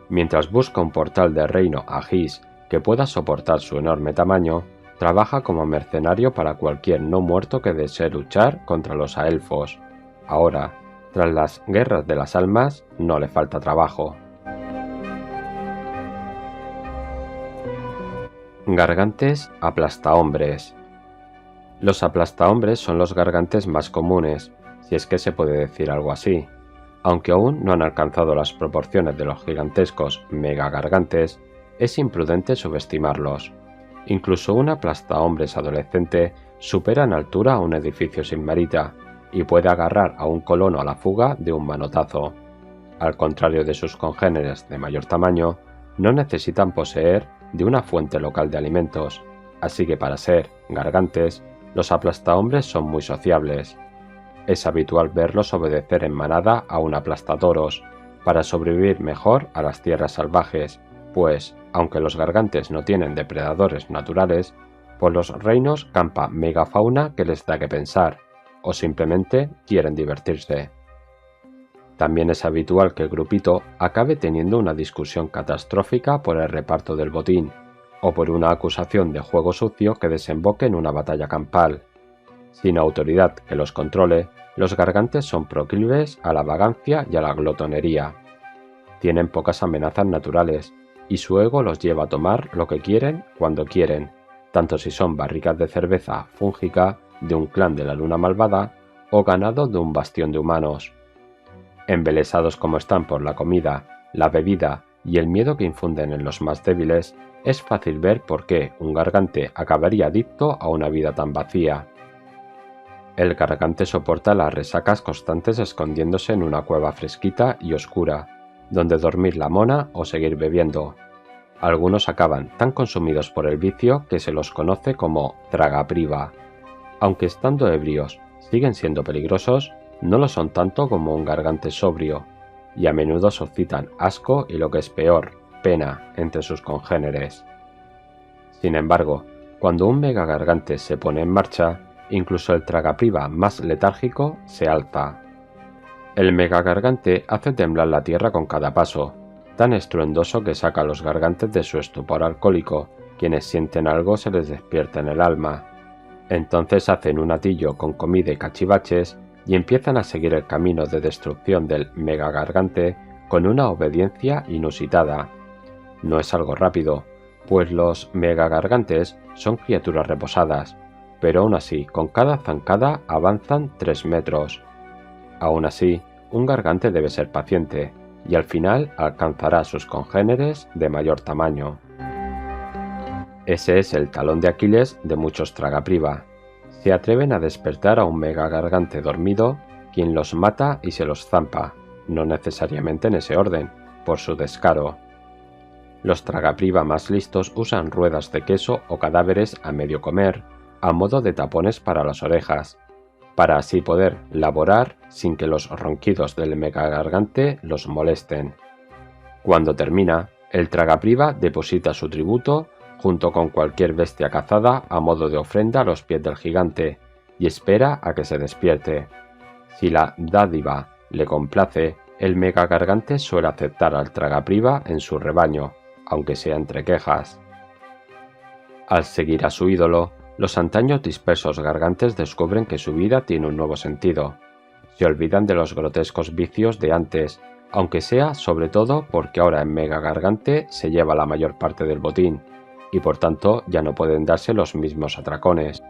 Speaker 1: Mientras busca un portal del reino Agis que pueda soportar su enorme tamaño, trabaja como mercenario para cualquier no muerto que desee luchar contra los aelfos. Ahora, tras las guerras de las almas, no le falta trabajo. Gargantes aplastahombres. Los aplastahombres son los gargantes más comunes, si es que se puede decir algo así. Aunque aún no han alcanzado las proporciones de los gigantescos megagargantes, es imprudente subestimarlos. Incluso un aplastahombres adolescente supera en altura a un edificio sin marita y puede agarrar a un colono a la fuga de un manotazo. Al contrario de sus congéneres de mayor tamaño, no necesitan poseer de una fuente local de alimentos, así que para ser gargantes, los aplastahombres son muy sociables. Es habitual verlos obedecer en manada a un aplastatoros, para sobrevivir mejor a las tierras salvajes, pues, aunque los gargantes no tienen depredadores naturales, por los reinos campa megafauna que les da que pensar, o simplemente quieren divertirse. También es habitual que el grupito acabe teniendo una discusión catastrófica por el reparto del botín, o por una acusación de juego sucio que desemboque en una batalla campal. Sin autoridad que los controle, los gargantes son proclives a la vagancia y a la glotonería. Tienen pocas amenazas naturales, y su ego los lleva a tomar lo que quieren cuando quieren, tanto si son barricas de cerveza fúngica de un clan de la luna malvada o ganado de un bastión de humanos. Embelesados como están por la comida, la bebida y el miedo que infunden en los más débiles, es fácil ver por qué un gargante acabaría adicto a una vida tan vacía. El gargante soporta las resacas constantes escondiéndose en una cueva fresquita y oscura, donde dormir la mona o seguir bebiendo. Algunos acaban tan consumidos por el vicio que se los conoce como tragapriva. Aunque estando ebrios siguen siendo peligrosos, no lo son tanto como un gargante sobrio, y a menudo suscitan asco y lo que es peor, pena entre sus congéneres. Sin embargo, cuando un megagargante se pone en marcha, incluso el tragapriva más letárgico se alza. El megagargante hace temblar la tierra con cada paso, tan estruendoso que saca a los gargantes de su estupor alcohólico, quienes sienten algo se les despierta en el alma. Entonces hacen un atillo con comida y cachivaches y empiezan a seguir el camino de destrucción del megagargante con una obediencia inusitada. No es algo rápido, pues los megagargantes son criaturas reposadas, pero aún así con cada zancada avanzan 3 metros. Aún así, un gargante debe ser paciente, y al final alcanzará a sus congéneres de mayor tamaño. Ese es el talón de Aquiles de muchos tragapriva. Se atreven a despertar a un megagargante dormido, quien los mata y se los zampa, no necesariamente en ese orden, por su descaro. Los tragapriva más listos usan ruedas de queso o cadáveres a medio comer, a modo de tapones para las orejas, para así poder laborar sin que los ronquidos del megagargante los molesten. Cuando termina, el tragapriva deposita su tributo junto con cualquier bestia cazada a modo de ofrenda a los pies del gigante, y espera a que se despierte. Si la dádiva le complace, el megagargante suele aceptar al tragapriva en su rebaño, aunque sea entre quejas. Al seguir a su ídolo, los antaños dispersos gargantes descubren que su vida tiene un nuevo sentido. Se olvidan de los grotescos vicios de antes, aunque sea sobre todo porque ahora en megagargante se lleva la mayor parte del botín, y por tanto ya no pueden darse los mismos atracones.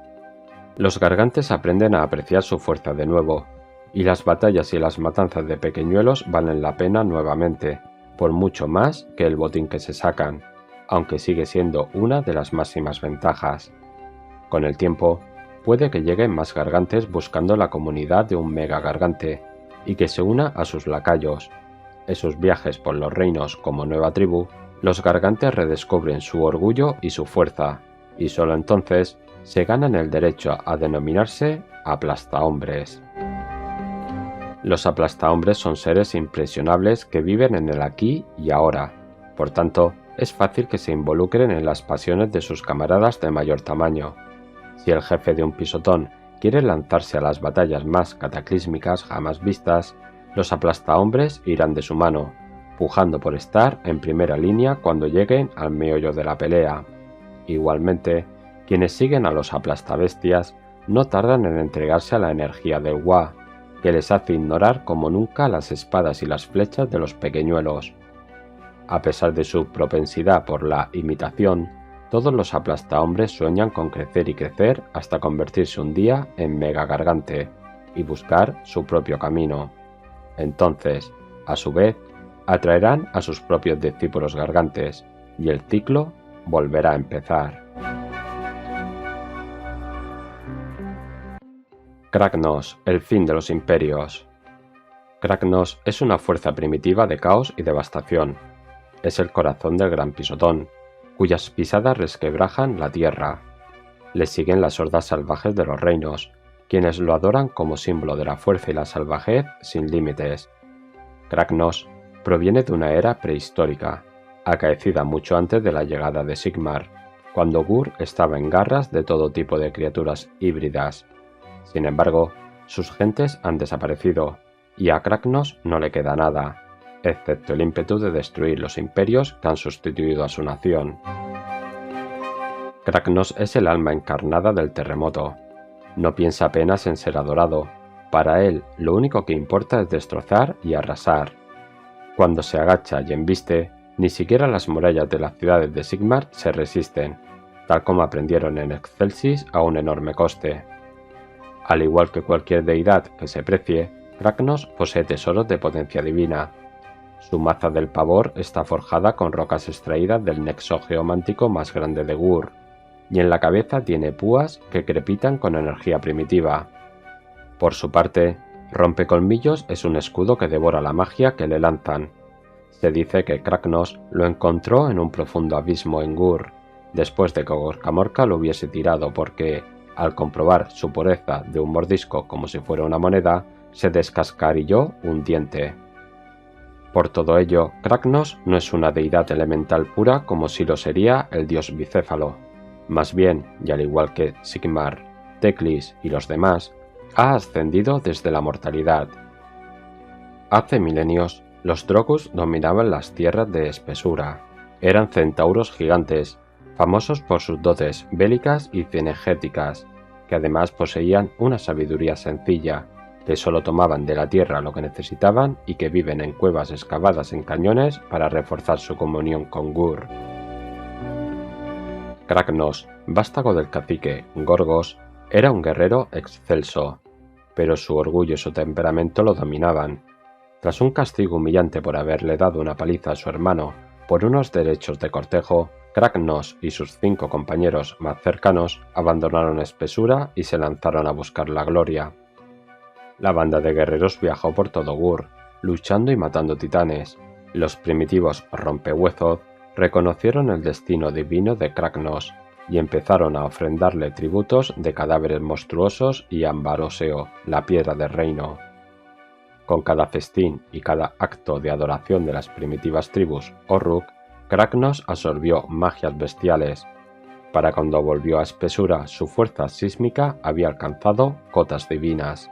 Speaker 1: Los gargantes aprenden a apreciar su fuerza de nuevo, y las batallas y las matanzas de pequeñuelos valen la pena nuevamente, por mucho más que el botín que se sacan, aunque sigue siendo una de las máximas ventajas. Con el tiempo, puede que lleguen más gargantes buscando la comunidad de un megagargante, y que se una a sus lacayos. En sus viajes por los reinos como nueva tribu, los gargantes redescubren su orgullo y su fuerza, y solo entonces se ganan el derecho a denominarse aplastahombres. Los aplastahombres son seres impresionables que viven en el aquí y ahora, por tanto, es fácil que se involucren en las pasiones de sus camaradas de mayor tamaño. Si el jefe de un pisotón quiere lanzarse a las batallas más cataclísmicas jamás vistas, los aplastahombres irán de su mano, pujando por estar en primera línea cuando lleguen al meollo de la pelea. Igualmente, quienes siguen a los aplastabestias no tardan en entregarse a la energía del Wa, que les hace ignorar como nunca las espadas y las flechas de los pequeñuelos. A pesar de su propensidad por la imitación, Todos los aplastahombres sueñan con crecer y crecer hasta convertirse un día en Mega Gargante y buscar su propio camino. Entonces, a su vez, atraerán a sus propios discípulos gargantes y el ciclo volverá a empezar. Kragnos, el fin de los imperios. Kragnos es una fuerza primitiva de caos y devastación. Es el corazón del gran pisotón, cuyas pisadas resquebrajan la tierra. Le siguen las hordas salvajes de los reinos, quienes lo adoran como símbolo de la fuerza y la salvajez sin límites. Kragnos proviene de una era prehistórica, acaecida mucho antes de la llegada de Sigmar, cuando Gur estaba en garras de todo tipo de criaturas híbridas. Sin embargo, sus gentes han desaparecido, y a Kragnos no le queda nada, excepto el ímpetu de destruir los imperios que han sustituido a su nación. Kragnos es el alma encarnada del terremoto. No piensa apenas en ser adorado. Para él, lo único que importa es destrozar y arrasar. Cuando se agacha y embiste, ni siquiera las murallas de las ciudades de Sigmar se resisten, tal como aprendieron en Excelsis a un enorme coste. Al igual que cualquier deidad que se precie, Kragnos posee tesoros de potencia divina. Su maza del pavor está forjada con rocas extraídas del nexo geomántico más grande de Gur, y en la cabeza tiene púas que crepitan con energía primitiva. Por su parte, Rompecolmillos es un escudo que devora la magia que le lanzan. Se dice que Kragnos lo encontró en un profundo abismo en Gur, después de que Gorkamorka lo hubiese tirado porque, al comprobar su pureza de un mordisco como si fuera una moneda, se descascarilló un diente. Por todo ello, Kragnos no es una deidad elemental pura como si lo sería el dios bicéfalo. Más bien, y al igual que Sigmar, Teclis y los demás, ha ascendido desde la mortalidad. Hace milenios, los Drogus dominaban las tierras de espesura. Eran centauros gigantes, famosos por sus dotes bélicas y cinegéticas, que además poseían una sabiduría sencilla, que solo tomaban de la tierra lo que necesitaban y que viven en cuevas excavadas en cañones para reforzar su comunión con Gur. Kragnos, vástago del cacique Gorgos, era un guerrero excelso, pero su orgullo y su temperamento lo dominaban. Tras un castigo humillante por haberle dado una paliza a su hermano por unos derechos de cortejo, Kragnos y sus 5 compañeros más cercanos abandonaron Espesura y se lanzaron a buscar la gloria. La banda de guerreros viajó por todo Gur, luchando y matando titanes. Los primitivos rompehuesos reconocieron el destino divino de Kragnos y empezaron a ofrendarle tributos de cadáveres monstruosos y Ambaroseo, la piedra del reino. Con cada festín y cada acto de adoración de las primitivas tribus Orruk, Kragnos absorbió magias bestiales. Para cuando volvió a Espesura, su fuerza sísmica había alcanzado cotas divinas.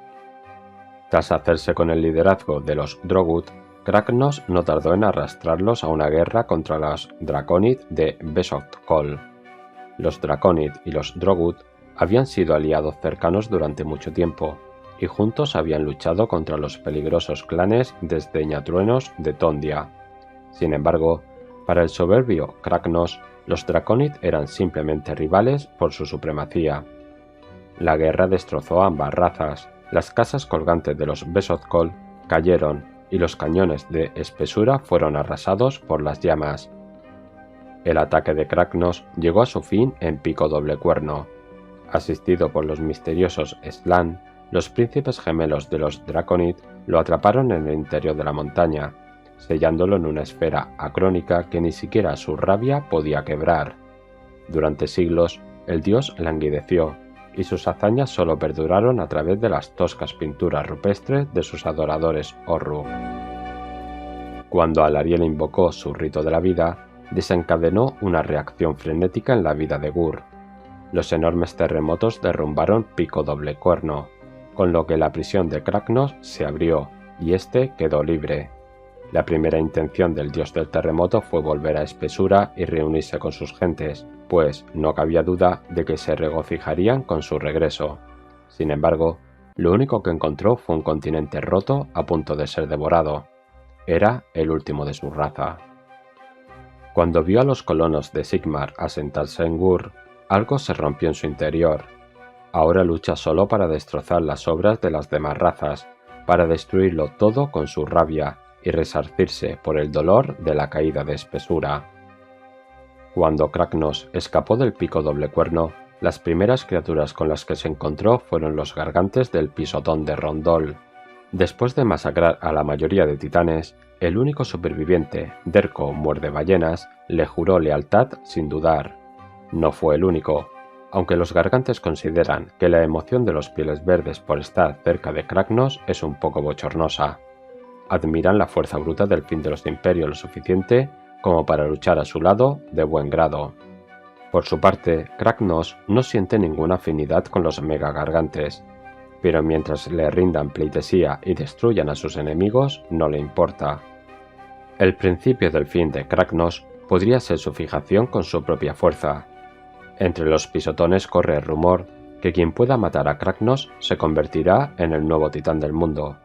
Speaker 1: Tras hacerse con el liderazgo de los Drogut, Kragnos no tardó en arrastrarlos a una guerra contra los Draconid de Bezotkol. Los Draconid y los Drogut habían sido aliados cercanos durante mucho tiempo, y juntos habían luchado contra los peligrosos clanes desdeñatruenos de Tondia. Sin embargo, para el soberbio Kragnos, los Draconid eran simplemente rivales por su supremacía. La guerra destrozó a ambas razas, las casas colgantes de los Bezotkol cayeron y los cañones de Espesura fueron arrasados por las llamas. El ataque de Kragnos llegó a su fin en Pico Doble Cuerno. Asistido por los misteriosos Slann, los príncipes gemelos de los Draconid lo atraparon en el interior de la montaña, sellándolo en una esfera acrónica que ni siquiera su rabia podía quebrar. Durante siglos, el dios languideció, y sus hazañas solo perduraron a través de las toscas pinturas rupestres de sus adoradores Orruk. Cuando Alariel invocó su rito de la vida, desencadenó una reacción frenética en la vida de Gur. Los enormes terremotos derrumbaron Pico Doble Cuerno, con lo que la prisión de Kragnos se abrió y éste quedó libre. La primera intención del dios del terremoto fue volver a Espesura y reunirse con sus gentes, pues no cabía duda de que se regocijarían con su regreso. Sin embargo, lo único que encontró fue un continente roto a punto de ser devorado. Era el último de su raza. Cuando vio a los colonos de Sigmar asentarse en Gur, algo se rompió en su interior. Ahora lucha solo para destrozar las obras de las demás razas, para destruirlo todo con su rabia y resarcirse por el dolor de la caída de espesura. Cuando Kragnos escapó del pico doble cuerno, las primeras criaturas con las que se encontró fueron los gargantes del pisotón de Rondol. Después de masacrar a la mayoría de titanes, el único superviviente, Derko Muerdeballenas, le juró lealtad sin dudar. No fue el único. Aunque los gargantes consideran que la emoción de los pieles verdes por estar cerca de Kragnos es un poco bochornosa. Admiran la fuerza bruta del fin de los imperios lo suficiente como para luchar a su lado de buen grado. Por su parte, Kragnos no siente ninguna afinidad con los megagargantes, pero mientras le rindan pleitesía y destruyan a sus enemigos, no le importa. El principio del fin de Kragnos podría ser su fijación con su propia fuerza. Entre los pisotones corre el rumor que quien pueda matar a Kragnos se convertirá en el nuevo titán del mundo,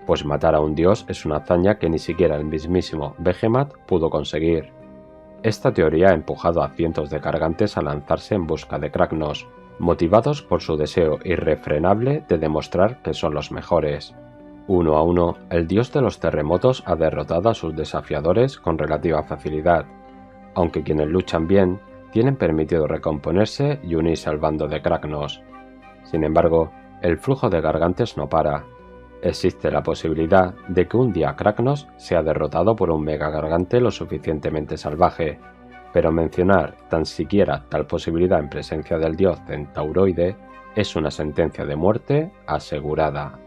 Speaker 1: pues matar a un dios es una hazaña que ni siquiera el mismísimo Behemoth pudo conseguir. Esta teoría ha empujado a cientos de gargantes a lanzarse en busca de Kragnos, motivados por su deseo irrefrenable de demostrar que son los mejores. Uno a uno, el dios de los terremotos ha derrotado a sus desafiadores con relativa facilidad, aunque quienes luchan bien tienen permitido recomponerse y unirse al bando de Kragnos. Sin embargo, el flujo de gargantes no para. Existe la posibilidad de que un día Kragnos sea derrotado por un megagargante lo suficientemente salvaje, pero mencionar tan siquiera tal posibilidad en presencia del dios centauroide es una sentencia de muerte asegurada.